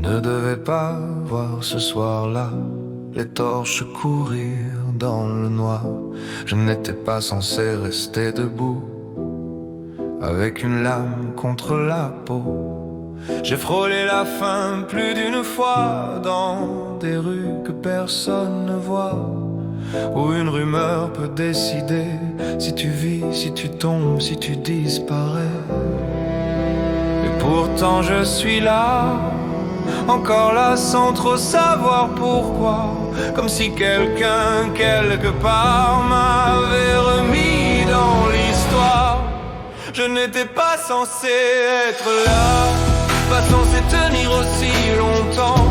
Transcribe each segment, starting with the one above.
ne devais pas voir ce soir-là les torches courir dans le noir. Je n'étais pas censé rester debout avec une lame contre la peau. J'ai frôlé la faim plus d'une fois dans des rues que personne ne voit, où une rumeur peut décider si tu vis, si tu tombes, si tu disparais. Et pourtant je suis là, encore là sans trop savoir pourquoi, comme si quelqu'un quelque part m'avait remis dans l'histoire. Je n'étais pas censé être là, pas censé tenir aussi longtemps,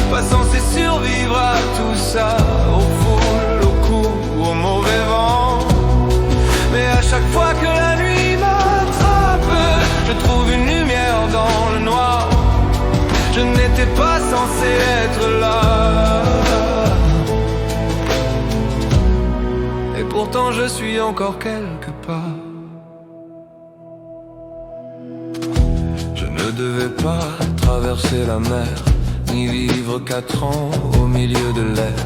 pas censé survivre à tout ça, aux foules, aux coups, au mauvais vent. Mais à chaque fois que la nuit m'attrape, je trouve une lumière dans le noir. Je n'étais pas censé être là, et pourtant je suis encore quelque part. Je ne devais pas traverser la mer, ni vivre 4 ans au milieu de l'air.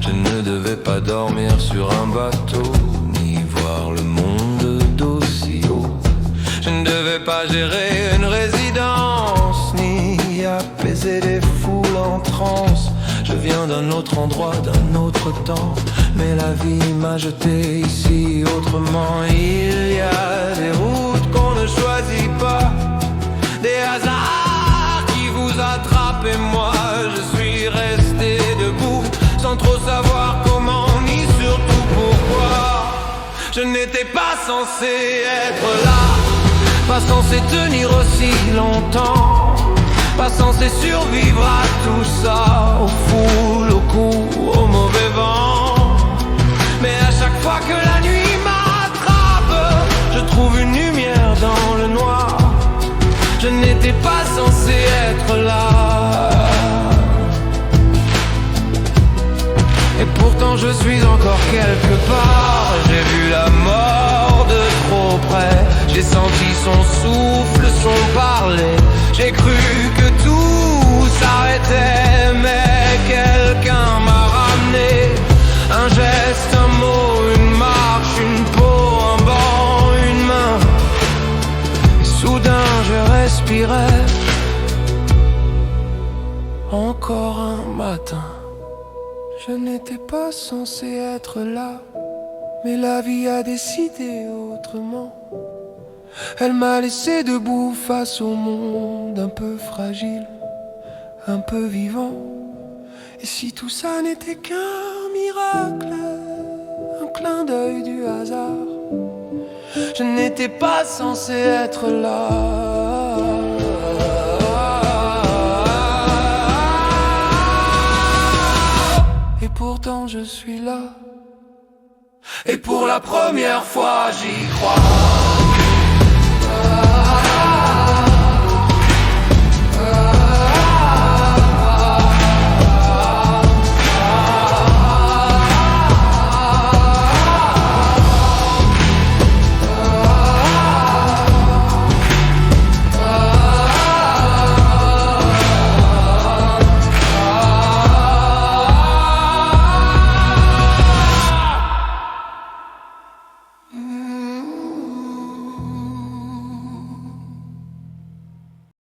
Je ne devais pas dormir sur un bateau, ni voir le monde d'aussi haut. Je ne devais pas gérer une résidence, ni apaiser des foules en transe. Je viens d'un autre endroit, d'un autre temps, mais la vie m'a jeté ici autrement. Il y a des routes qu'on ne choisit pas, des hasards qui vous attrapent, et moi je suis resté debout sans trop savoir comment ni surtout pourquoi. Je n'étais pas censé être là, pas censé tenir aussi longtemps, pas censé survivre à tout ça, aux foules, aux coups, au mauvais vent. Mais à chaque fois que la nuit m'attrape, je trouve une lumière dans le noir. Je n'étais pas censé être là, et pourtant je suis encore quelque part. J'ai vu la mort de trop près, j'ai senti son souffle, son parler. J'ai cru que tout s'arrêtait, mais quelqu'un m'a ramené. Un geste, un mot, une marche, une peau, un banc, une main. Et soudain je respirais. Encore un matin. Je n'étais pas censé être là, mais la vie a décidé autrement. Elle m'a laissé debout face au monde, un peu fragile, un peu vivant. Et si tout ça n'était qu'un miracle, un clin d'œil du hasard, je n'étais pas censé être là. Et pourtant je suis là, et pour la première fois j'y crois.